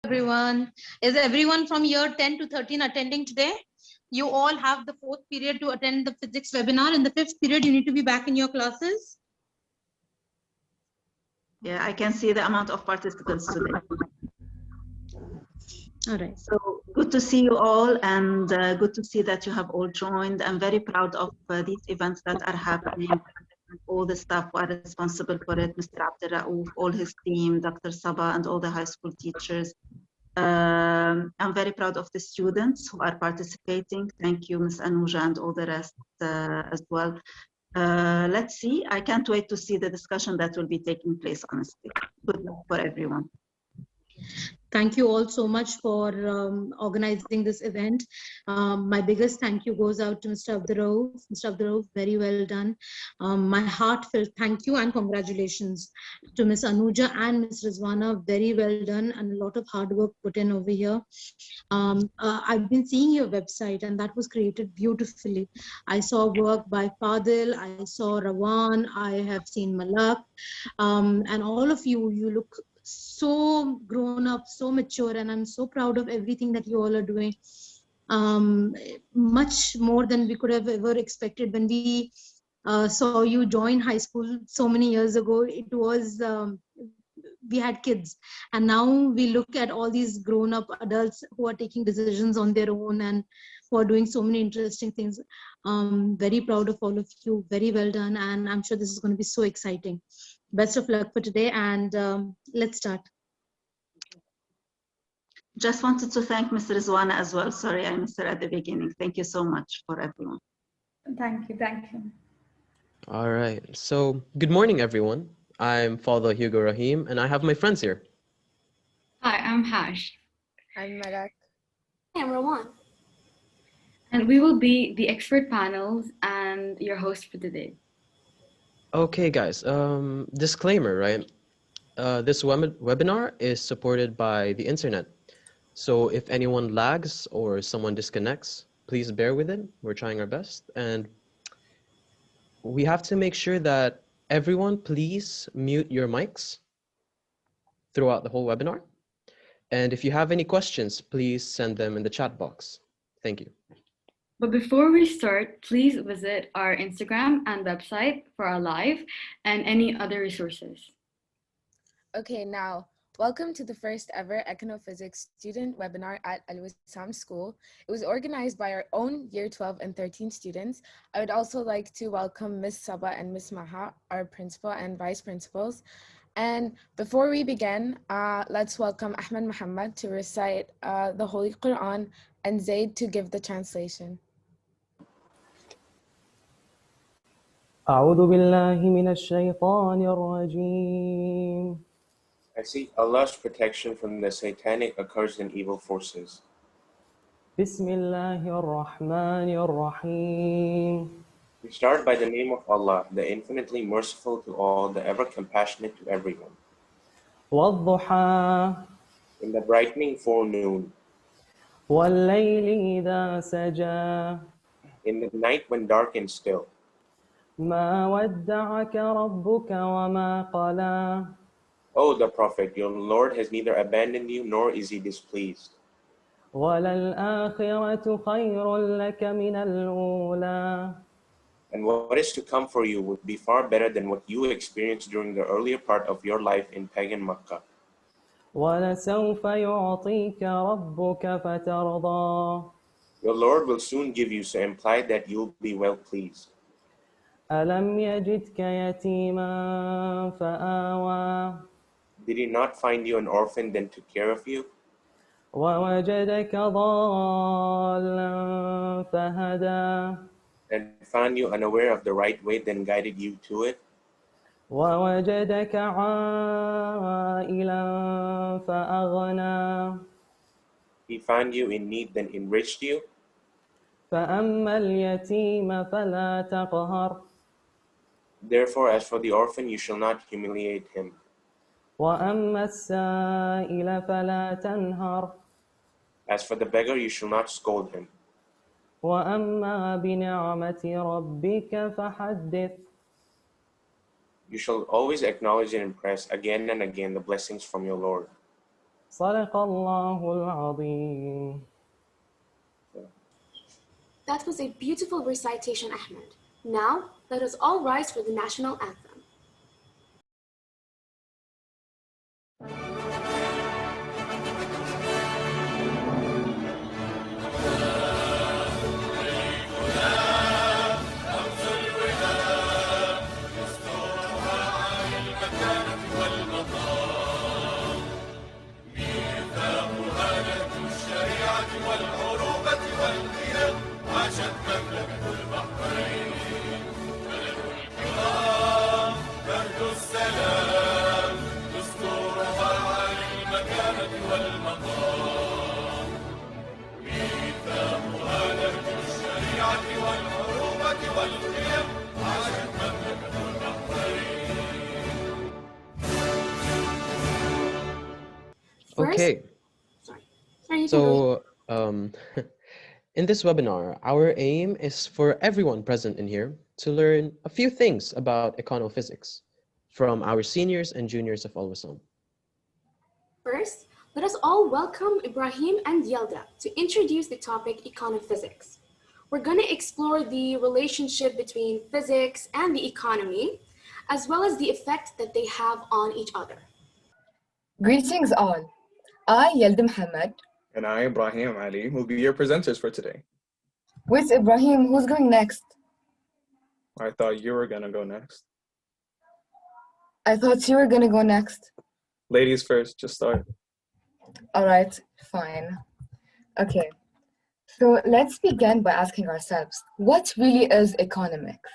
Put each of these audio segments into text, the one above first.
Everyone. Is everyone from year 10 to 13 attending today? You all have the fourth period to attend the physics webinar. In the fifth period, you need to be back in your classes. Yeah, I can see the amount of participants today. All right. So good to see you all, and good to see that you have all joined. I'm very proud of these events that are happening. All the staff who are responsible for it, Mr. Abdel all his team, Dr. Saba, and all the high school teachers. I'm very proud of the students who are participating. Thank you, Ms. Anuja, and all the rest as well. Let's see. I can't wait to see the discussion that will be taking place, honestly. Good luck for everyone. Thank you all so much for organizing this event. My biggest thank you goes out to Mr. Abdurrauf. Mr. Abdurrauf, very well done. My heartfelt thank you and congratulations to Ms. Anuja and Ms. Rizwana. Very well done and a lot of hard work put in over here. I've been seeing your website and that was created beautifully. I saw work by Fadil, I saw Rawan, I have seen Malak, and all of you, you look so grown up, so mature, and I'm so proud of everything that you all are doing. Much more than we could have ever expected when we saw you join high school so many years ago. It was we had kids, and now we look at all these grown-up adults who are taking decisions on their own and who are doing so many interesting things. Very proud of all of you. Very well done, and I'm sure this is going to be so exciting. Best of luck for today, and let's start. Just wanted to thank Mr. Rizwana as well. Sorry, I missed her at the beginning. Thank you so much for everyone. Thank you. Thank you. All right. So, good morning, everyone. I'm Father Hugo Rahim, and I have my friends here. Hi, I'm Hash. I'm Malak. I'm Rowan. And we will be the expert panels and your host for today. Okay, guys. Disclaimer, right? This webinar is supported by the internet. So if anyone lags or someone disconnects, please bear with it. We're trying our best. And we have to make sure that everyone please mute your mics throughout the whole webinar. And if you have any questions, please send them in the chat box. Thank you. But before we start, please visit our Instagram and website for our live and any other resources. Okay, now, welcome to the first ever Econophysics student webinar at Wisam School. It was organized by our own year 12 and 13 students. I would also like to welcome Ms. Saba and Ms. Maha, our principal and vice principals. And before we begin, let's welcome Ahmed Muhammad to recite the Holy Quran and Zaid to give the translation. أعوذ بالله من الشيطان الرجيم. I seek Allah's protection from the satanic accursed and evil forces. بسم الله الرحمن الرحيم. We start by the name of Allah, the infinitely merciful to all, the ever compassionate to everyone. والضحى In the brightening forenoon, والليل إذا سجى in the night when dark and still, ما ودعك ربك وما قلى. O the Prophet, your Lord has neither abandoned you nor is he displeased. وللآخرة خير لك من الأولى. And what is to come for you would be far better than what you experienced during the earlier part of your life in pagan Makkah. ولسوف يعطيك ربك فترضى. Your Lord will soon give you, so imply that you'll be well pleased. ألم يجدك يتيما فآوى. Did he not find you an orphan, then took care of you? ووجدك ضالا فهدى. And found you unaware of the right way, then guided you to it? ووجدك عائلا فأغنى. He found you in need, then enriched you? فأما اليتيم فلا تقهر. Therefore, as for the orphan, you shall not humiliate him. وأما السائل فلا تنهر. As for the beggar, you shall not scold him. وأما بنعمة ربك فحدث. You shall always acknowledge and impress again and again the blessings from your Lord. صدق الله العظيم. That was a beautiful recitation, Ahmed. Now, let us all rise for the national anthem. Okay, Sorry, so in this webinar, our aim is for everyone present in here to learn a few things about econophysics from our seniors and juniors of Al Wisam. First, let us all welcome Ibrahim and Yelda to introduce the topic econophysics. We're going to explore the relationship between physics and the economy, as well as the effect that they have on each other. Greetings all. I, Yelda Muhammad. And I, Ibrahim Ali, will be your presenters for today. With Ibrahim, who's going next? I thought you were gonna go next. I thought you were gonna go next. Ladies first, just start. All right, fine. Okay, so let's begin by asking ourselves, what really is economics?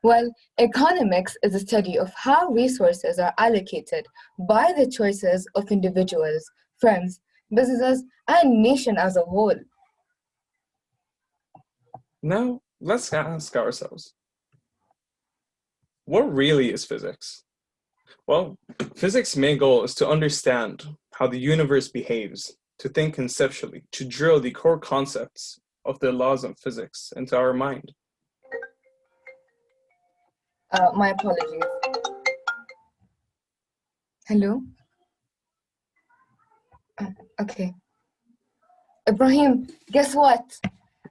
Well, economics is a study of how resources are allocated by the choices of individuals, firms, businesses, and nation as a whole. Now, let's ask ourselves, what really is physics? Well, physics' main goal is to understand how the universe behaves, to think conceptually, to drill the core concepts of the laws of physics into our mind. My apologies. Hello? Okay. Ibrahim, guess what?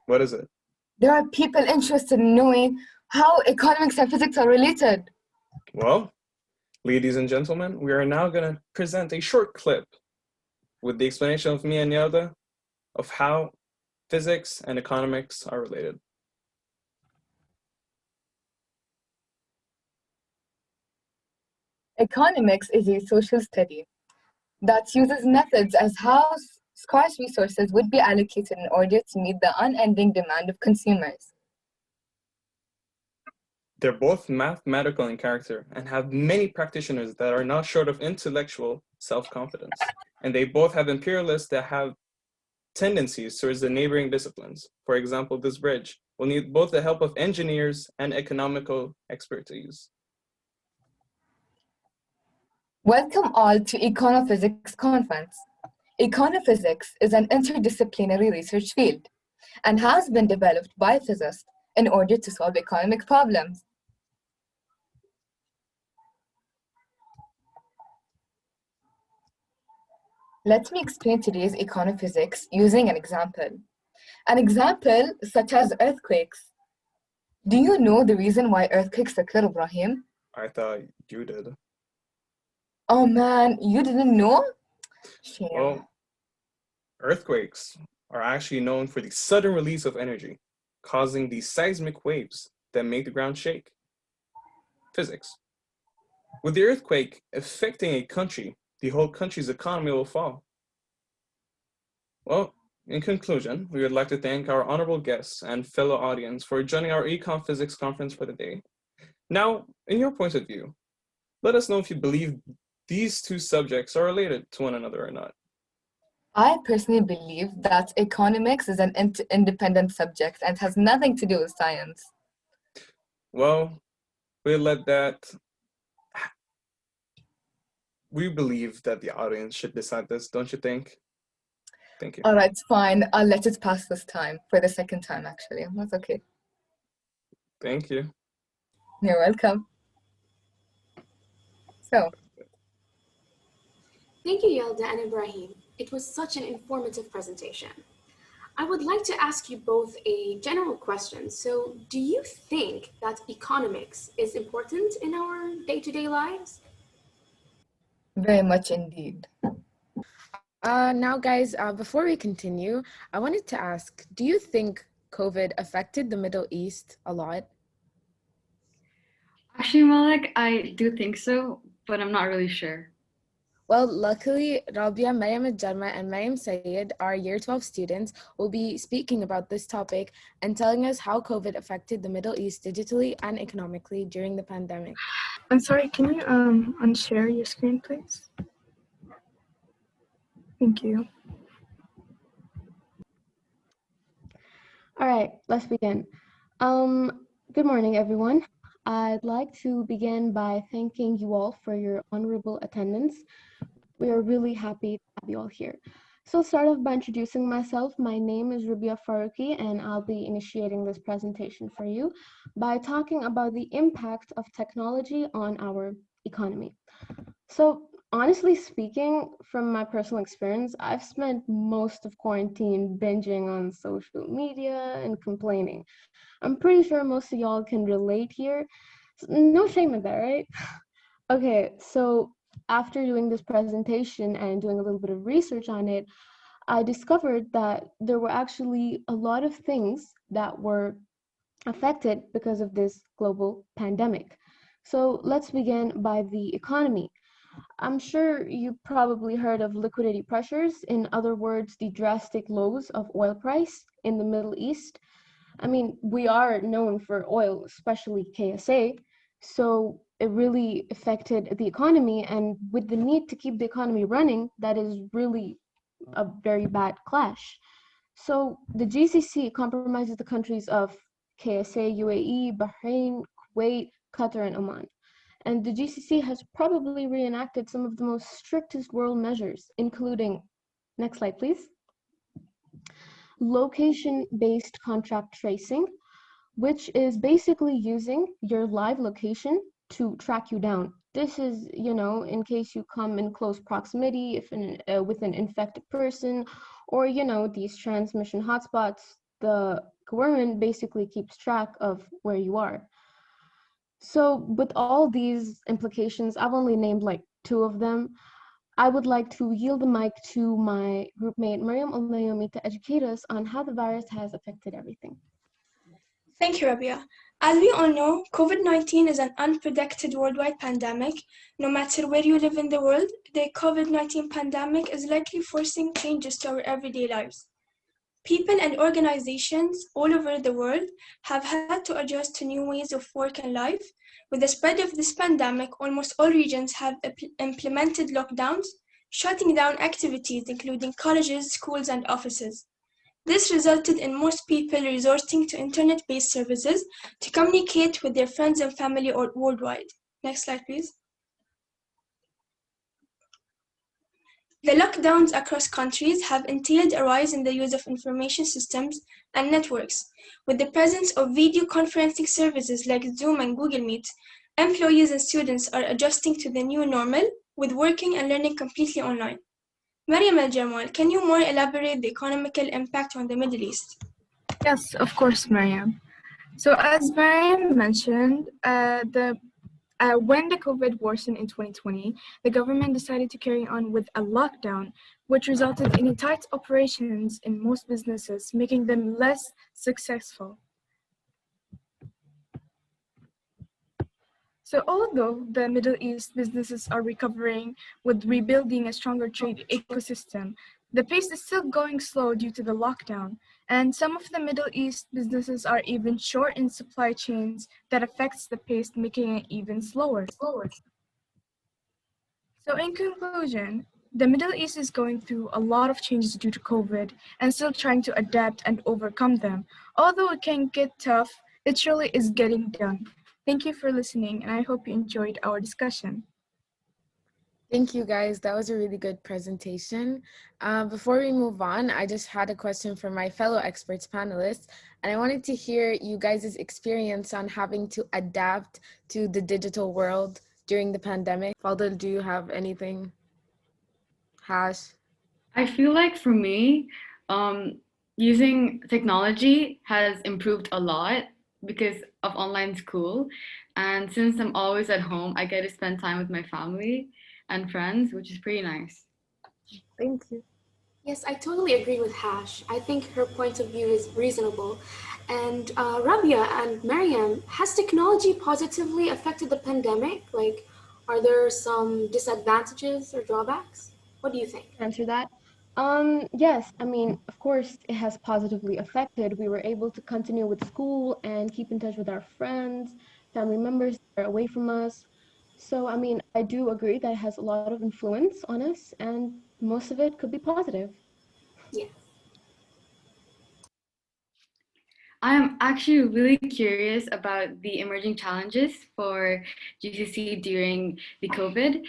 What is it? There are people interested in knowing how economics and physics are related. Well, ladies and gentlemen, we are now going to present a short clip with the explanation of me and Yelda of how physics and economics are related. Economics is a social study that uses methods as how scarce resources would be allocated in order to meet the unending demand of consumers. They're both mathematical in character and have many practitioners that are not short of intellectual self-confidence. And they both have imperialists that have tendencies towards the neighboring disciplines. For example, this bridge will need both the help of engineers and economical expertise. Welcome all to Econophysics Conference. Econophysics is an interdisciplinary research field and has been developed by physicists in order to solve economic problems. Let me explain today's econophysics using an example. An example such as earthquakes. Do you know the reason why earthquakes occur, Ibrahim? I thought you did. Oh man, you didn't know? Shame. Well, earthquakes are actually known for the sudden release of energy, causing these seismic waves that make the ground shake. Physics. With the earthquake affecting a country, the whole country's economy will fall. Well, in conclusion, we would like to thank our honorable guests and fellow audience for joining our Econ Physics conference for the day. Now, in your point of view, let us know if you believe these two subjects are related to one another or not. I personally believe that economics is an independent subject and has nothing to do with science. Well, we'll let that. We believe that the audience should decide this, don't you think? Thank you. All right, fine. I'll let it pass this time, for the second time, actually. That's okay. Thank you. You're welcome. So. Thank you, Yelda and Ibrahim. It was such an informative presentation. I would like to ask you both a general question. So, do you think that economics is important in our day-to-day lives? Very much indeed. Now, guys, before we continue, I wanted to ask, do you think COVID affected the Middle East a lot? Actually, Malik, I do think so, but I'm not really sure. Well, luckily, Rabia, Mariam Al-Jarma, and Mariam Sayed, our Year 12 students, will be speaking about this topic and telling us how COVID affected the Middle East digitally and economically during the pandemic. I'm sorry, can you unshare your screen, please? Thank you. All right, let's begin. Good morning, everyone. I'd like to begin by thanking you all for your honorable attendance. We are really happy to have you all here. So I'll start off by introducing myself. My name is Rabia Faruqi, and I'll be initiating this presentation for you by talking about the impact of technology on our economy. So honestly speaking, from my personal experience, I've spent most of quarantine binging on social media and complaining. I'm pretty sure most of y'all can relate here. No shame in that, right? Okay, so after doing this presentation and doing a little bit of research on it, I discovered that there were actually a lot of things that were affected because of this global pandemic. So let's begin by the economy. I'm sure you probably heard of liquidity pressures, in other words, the drastic lows of oil price in the Middle East. I mean, we are known for oil, especially KSA, so it really affected the economy, and with the need to keep the economy running, that is really a very bad clash. So the GCC compromises the countries of KSA, UAE, Bahrain, Kuwait, Qatar, and Oman. And the GCC has probably reenacted some of the most strictest world measures, including, next slide, please, location-based contract tracing, which is basically using your live location to track you down. This is, in case you come in close proximity with an infected person, or, these transmission hotspots, the government basically keeps track of where you are. So with all these implications, I've only named like two of them. I would like to yield the mic to my groupmate Mariam Al-Nayomi to educate us on how the virus has affected everything. Thank you, Rabia. As we all know, COVID-19 is an unpredicted worldwide pandemic. No matter where you live in the world, the COVID-19 pandemic is likely forcing changes to our everyday lives. People and organizations all over the world have had to adjust to new ways of work and life. With the spread of this pandemic, almost all regions have implemented lockdowns, shutting down activities including colleges, schools, and offices. This resulted in most people resorting to internet-based services to communicate with their friends and family worldwide. Next slide, please. The lockdowns across countries have entailed a rise in the use of information systems and networks. With the presence of video conferencing services like Zoom and Google Meet, employees and students are adjusting to the new normal, with working and learning completely online. Mariam Al-Jamal, can you more elaborate the economical impact on the Middle East? Yes, of course, Mariam. So as Mariam mentioned, when the COVID worsened in 2020, the government decided to carry on with a lockdown, which resulted in tight operations in most businesses, making them less successful. So although the Middle East businesses are recovering with rebuilding a stronger trade ecosystem, the pace is still going slow due to the lockdown, and some of the Middle East businesses are even short in supply chains that affects the pace, making it even slower. So in conclusion, the Middle East is going through a lot of changes due to COVID and still trying to adapt and overcome them. Although it can get tough, it surely is getting done. Thank you for listening, and I hope you enjoyed our discussion. Thank you, guys. That was a really good presentation. Before we move on, I just had a question for my fellow experts panelists, and I wanted to hear you guys' experience on having to adapt to the digital world during the pandemic. Fadil, do you have anything? Hash? I feel like for me, using technology has improved a lot because of online school. And since I'm always at home, I get to spend time with my family and friends, which is pretty nice. Thank you. Yes, I totally agree with Hash. I think her point of view is reasonable. And Rabia and Mariam, has technology positively affected the pandemic? Like, are there some disadvantages or drawbacks? What do you think? Answer that. Yes, I mean, of course, it has positively affected. We were able to continue with school and keep in touch with our friends, family members that are away from us. So, I mean, I do agree that it has a lot of influence on us, and most of it could be positive. Yeah. I am actually really curious about the emerging challenges for GCC during the COVID.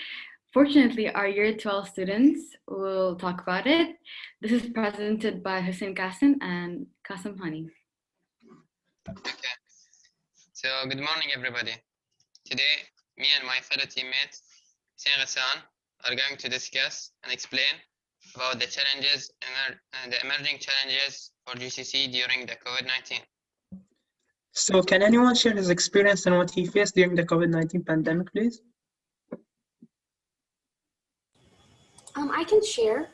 Fortunately, our year 12 students will talk about it. This is presented by Hussein Qasim and Qasim Hani. Okay, so good morning, everybody. Today, me and my fellow teammate, Hussein Ghassan, are going to discuss and explain about the challenges and the emerging challenges for GCC during the COVID-19. So can anyone share his experience and what he faced during the COVID-19 pandemic, please? I can share.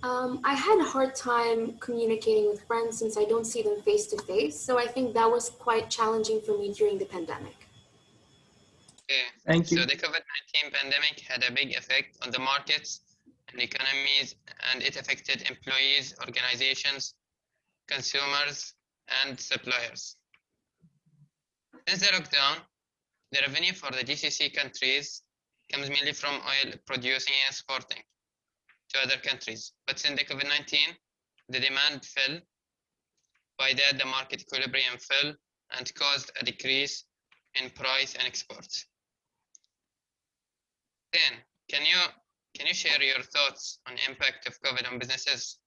I had a hard time communicating with friends since I don't see them face to face. So I think that was quite challenging for me during the pandemic. Okay, Thank you. so the COVID-19 pandemic had a big effect on the markets and economies, and it affected employees, organizations, consumers, and suppliers. Since the lockdown, the revenue for the GCC countries comes mainly from oil producing and exporting to other countries. But since the COVID-19, the demand fell. By that, the market equilibrium fell and caused a decrease in price and exports. Then, can you share your thoughts on the impact of COVID on businesses?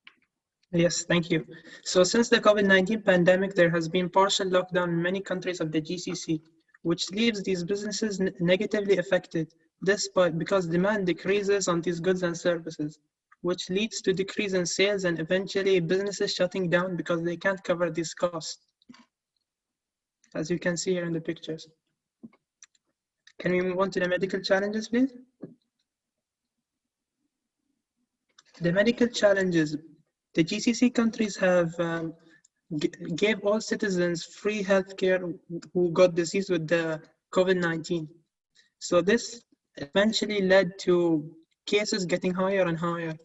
Yes, thank you. So since the COVID-19 pandemic, there has been partial lockdown in many countries of the GCC, which leaves these businesses negatively affected. This because demand decreases on these goods and services, which leads to decrease in sales and eventually businesses shutting down because they can't cover these costs, as you can see here in the pictures. Can we move on to the medical challenges, please? The medical challenges. The GCC countries have gave all citizens free healthcare who got disease with the COVID-19. So this eventually led to cases getting higher and higher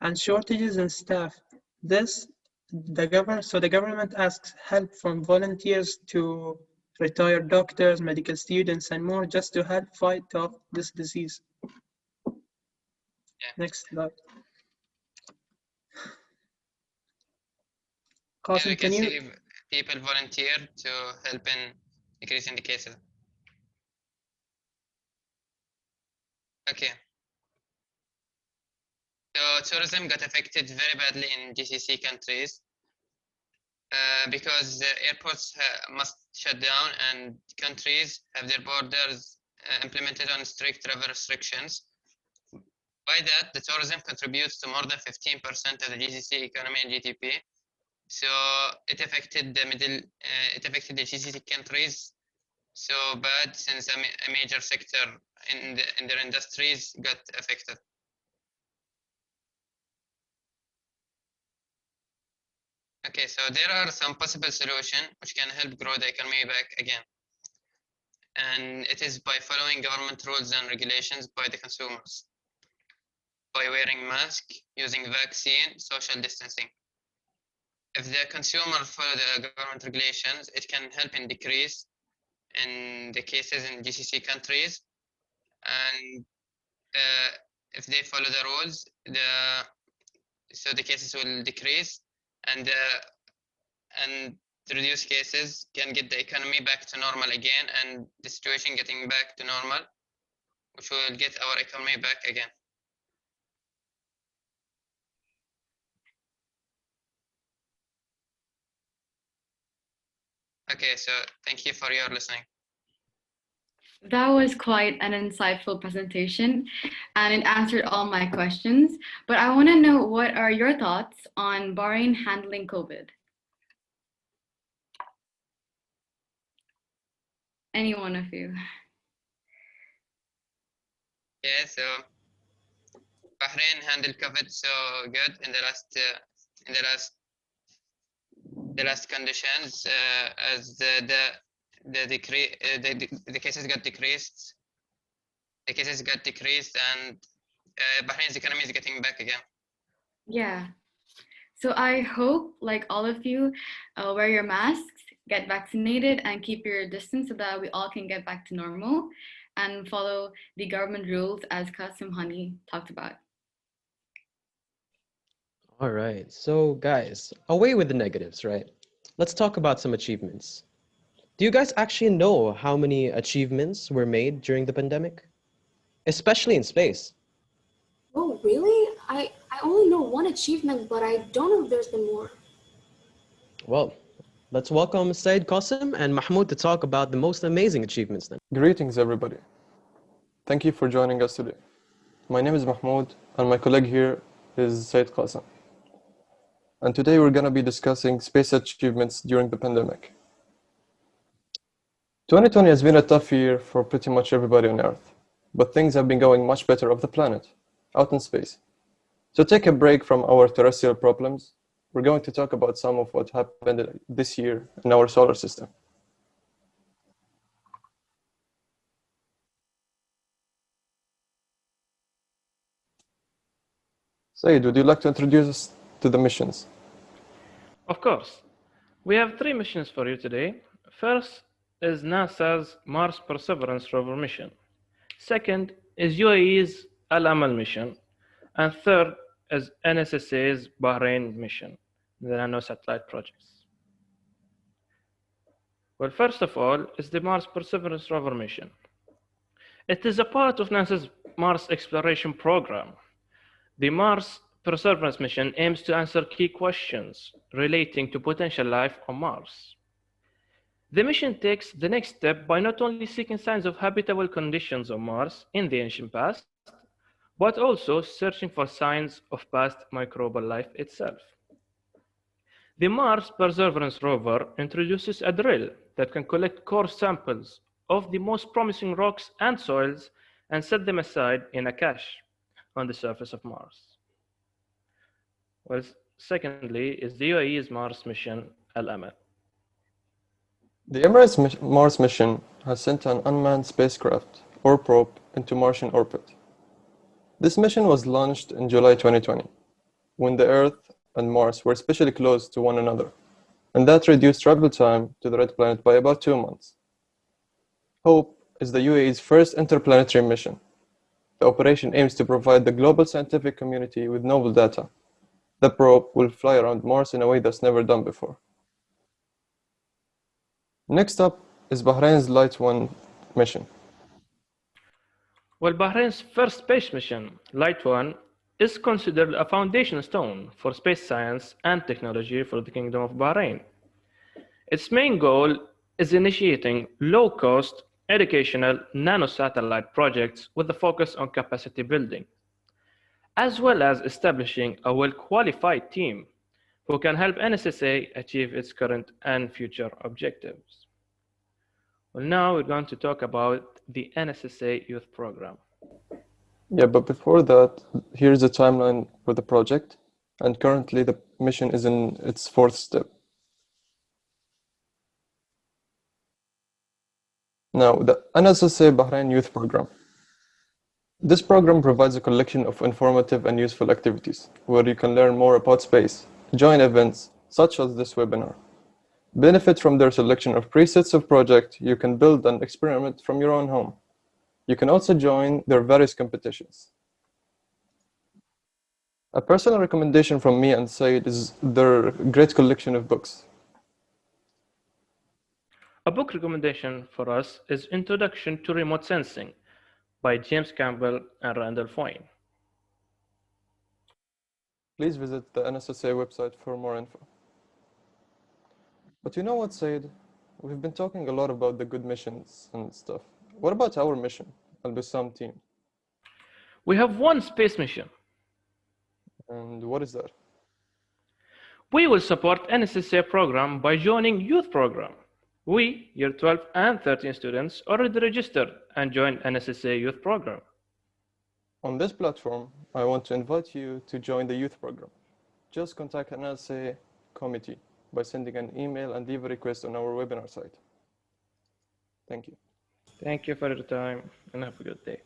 and shortages in staff. The government asks help from volunteers to retired doctors, medical students, and more just to help fight off this disease. Yeah. Next slide. Yeah, Qasim, we can can you? see people volunteer to help in decreasing the cases. Okay. So tourism got affected very badly in GCC countries because the airports must shut down and countries have their borders implemented on strict travel restrictions. By that, the tourism contributes to more than 15% of the GCC economy and GDP. So it affected the GCC countries so bad since a major sector in their industries got affected. Okay, so there are some possible solutions which can help grow the economy back again. And it is by following government rules and regulations by the consumers, by wearing mask, using vaccine, social distancing. If the consumer follow the government regulations, it can help in decrease in the cases in GCC countries. And if they follow the rules, so the cases will decrease, and the reduced cases can get the economy back to normal again, and the situation getting back to normal, which will get our economy back again. Okay, so thank you for your listening. That was quite an insightful presentation and it answered all my questions. But I want to know, what are your thoughts on Bahrain handling COVID? Any one of you? Yeah, so Bahrain handled COVID so good in the last conditions as the cases got decreased. The cases got decreased and Bahrain's economy is getting back again. Yeah. So I hope, like all of you, wear your masks, get vaccinated, and keep your distance so that we all can get back to normal and follow the government rules as Qasim Hani talked about. All right, so guys, away with the negatives, right? Let's talk about some achievements. Do you guys actually know how many achievements were made during the pandemic? Especially in space. Oh, really? I only know one achievement, but I don't know if there's been more. Well, let's welcome Said Qasim and Mahmoud to talk about the most amazing achievements then. Greetings, everybody. Thank you for joining us today. My name is Mahmoud, and my colleague here is Said Qasim. And today we're going to be discussing space achievements during the pandemic. 2020 has been a tough year for pretty much everybody on Earth, but things have been going much better off the planet, out in space. To take a break from our terrestrial problems, we're going to talk about some of what happened this year in our solar system. Said, would you like to introduce us to the missions? Of course. We have 3 missions for you today. First is NASA's Mars Perseverance rover mission. Second is UAE's Al Amal mission. And third is NSSA's Bahrain mission, the nano satellite projects. Well, first of all is the Mars Perseverance rover mission. It is a part of NASA's Mars exploration program. The Mars Perseverance mission aims to answer key questions relating to potential life on Mars. The mission takes the next step by not only seeking signs of habitable conditions on Mars in the ancient past, but also searching for signs of past microbial life itself. The Mars Perseverance rover introduces a drill that can collect core samples of the most promising rocks and soils and set them aside in a cache on the surface of Mars. Well, secondly is the UAE's Mars mission Al Amal. The Emirates Mars mission has sent an unmanned spacecraft, or probe, into Martian orbit. This mission was launched in July 2020, when the Earth and Mars were especially close to one another, and that reduced travel time to the Red Planet by about 2 months. HOPE is the UAE's first interplanetary mission. The operation aims to provide the global scientific community with novel data. The probe will fly around Mars in a way that's never done before. Next up is Bahrain's Light 1 mission. Well, Bahrain's first space mission, Light 1, is considered a foundation stone for space science and technology for the Kingdom of Bahrain. Its main goal is initiating low-cost educational nanosatellite projects with a focus on capacity building, as well as establishing a well-qualified team who can help NSSA achieve its current and future objectives. Well, now we're going to talk about the NSSA Youth Program. Yeah, but before that, here's a timeline for the project, and currently the mission is in its 4th step. Now, the NSSA Bahrain Youth Program. This program provides a collection of informative and useful activities, where you can learn more about space, join events, such as this webinar, benefit from their selection of presets of projects you can build and experiment from your own home. You can also join their various competitions. A personal recommendation from me and Said is their great collection of books. A book recommendation for us is Introduction to Remote Sensing by James Campbell and Randall Foyne. Please visit the NSSA website for more info. But you know what, Said? We've been talking a lot about the good missions and stuff. What about our mission, Al-Wisam team? We have one space mission. And what is that? We will support NSSA program by joining youth program. We, year 12 and 13 students, already registered and joined NSSA youth program. On this platform, I want to invite you to join the youth program. Just contact an NSSA committee by sending an email and leave a request on our webinar site. Thank you. Thank you for your time and have a good day.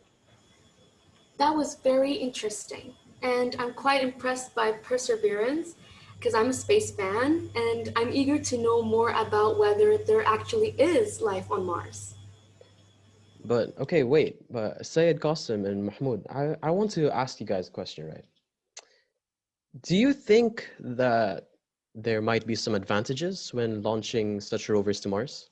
That was very interesting. And I'm quite impressed by perseverance because I'm a space fan and I'm eager to know more about whether there actually is life on Mars. But okay, wait. But Syed Qasim and Mahmoud, I want to ask you guys a question, right? Do you think that there might be some advantages when launching such rovers to Mars?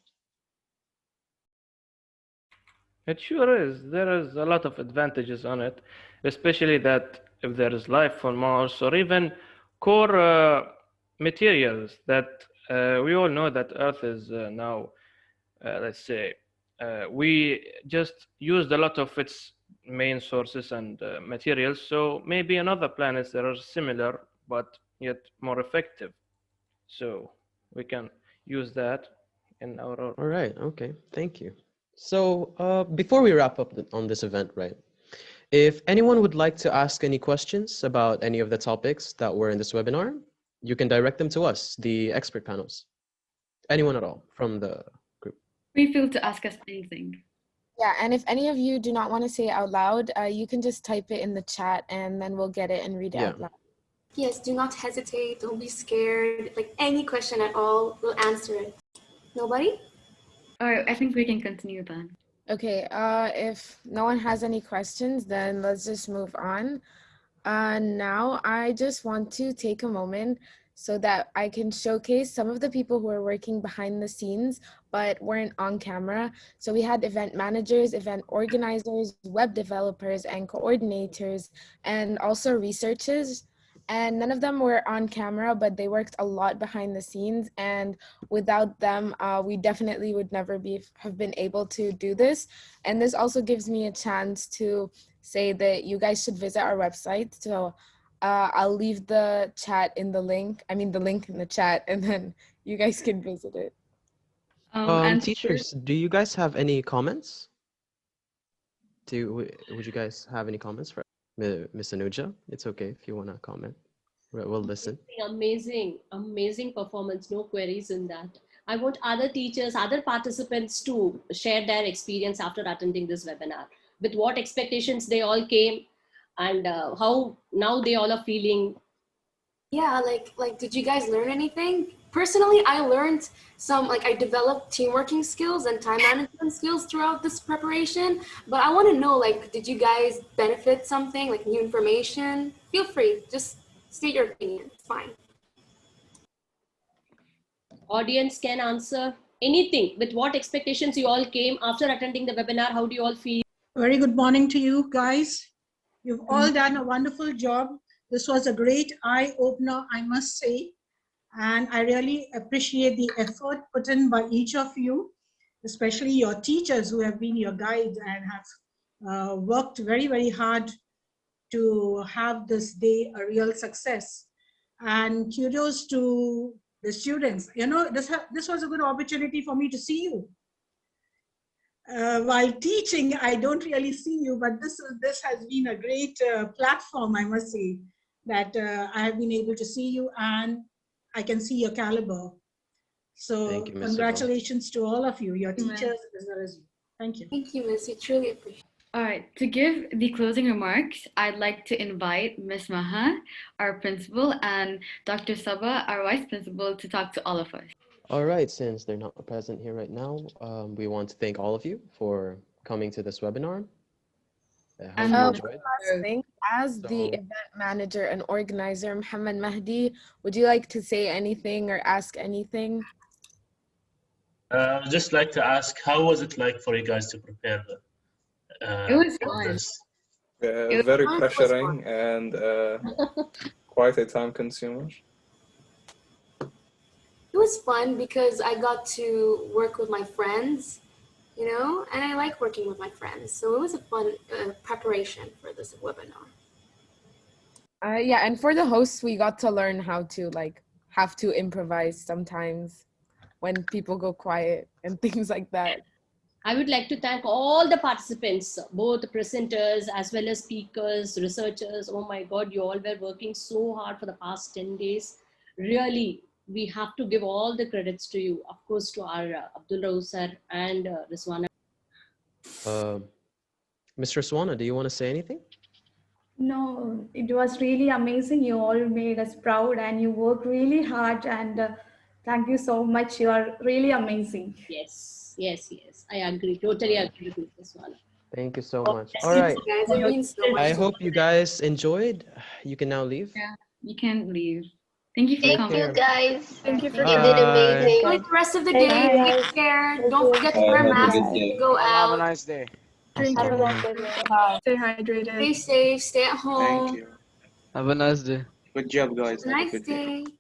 It sure is. There is a lot of advantages on it, especially that if there is life on Mars or even core materials that we all know that Earth is now, let's say, we just used a lot of its main sources and materials. So maybe in other planets that are similar, but yet more effective. So we can use that in our own. All right, okay, thank you. So before we wrap up on this event, right, if anyone would like to ask any questions about any of the topics that were in this webinar, you can direct them to us, the expert panels. Anyone at all from the group. Free feel to ask us anything. Yeah, and if any of you do not want to say it out loud, you can just type it in the chat and then we'll get it and read it out loud. Yes, do not hesitate, don't be scared. Like any question at all, we'll answer it. Nobody? All right, I think we can continue then. Okay, if no one has any questions, then let's just move on. Now, I just want to take a moment so that I can showcase some of the people who are working behind the scenes but weren't on camera. So we had event managers, event organizers, web developers, and coordinators, and also researchers. And none of them were on camera, but they worked a lot behind the scenes. And without them, we definitely would never have been able to do this. And this also gives me a chance to say that you guys should visit our website. So I'll leave the chat in the link. I mean, the link in the chat, and then you guys can visit it. And teachers, do you guys have any comments? Would you guys have any comments for Miss Anuja? It's okay if you want to comment. We'll listen. Amazing performance. No queries in that. I want other teachers, other participants to share their experience after attending this webinar. With what expectations they all came and how now they all are feeling. Yeah, like did you guys learn anything? Personally, I learned some, I developed teamworking skills and time management skills throughout this preparation, but I want to know, did you guys benefit something, like new information? Feel free, just state your opinion, it's fine. Audience can answer anything. With what expectations you all came after attending the webinar? How do you all feel? Very good morning to you guys. You've all done a wonderful job. This was a great eye-opener, I must say. And I really appreciate the effort put in by each of you, especially your teachers who have been your guides and have worked very, very hard to have this day a real success. And kudos to the students. You know, this was a good opportunity for me to see you. While teaching, I don't really see you, but this has been a great platform, I must say, that I have been able to see you and I can see your caliber. So congratulations to all of you, your teachers as well as you. Thank you. Thank you, Miss. We truly appreciate it. All right, to give the closing remarks, I'd like to invite Ms. Maha, our principal, and Dr. Saba, our vice principal, to talk to all of us. All right, since they're not present here right now, we want to thank all of you for coming to this webinar. And as the event manager and organizer, Muhammad Mahdi, would you like to say anything or ask anything? I would just like to ask, how was it like for you guys to prepare it was fun. Very pressuring and quite a time consumer. It was fun because I got to work with my friends you know, and I like working with my friends. So it was a fun preparation for this webinar. Yeah, and for the hosts, we got to learn how to have to improvise sometimes when people go quiet and things like that. I would like to thank all the participants, both the presenters as well as speakers, researchers. Oh my God, you all were working so hard for the past 10 days. Really, we have to give all the credits to you. Of course, to our Abdul Rauf sir and Rizwana. Mr. Swana, do you want to say anything? No, it was really amazing. You all made us proud and you worked really hard and thank you so much. You are really amazing. Yes, yes, yes. I agree. Totally agree with this one. Thank you so much. All Thank right. you guys. It means so much. I hope you guys enjoyed. You can now leave. Yeah, you can leave. Thank you for Take coming. care. Guys. Thank you for Bye. coming. Enjoy the rest of the day. Bye. Take care. Don't forget to wear Have a masks good when day. you go Have a out. nice day. Thank Have a you. nice day. Bye. Stay hydrated. Stay safe. Stay at home. Thank you. Have a nice day. Good job, guys. Have a Have a nice good day. day.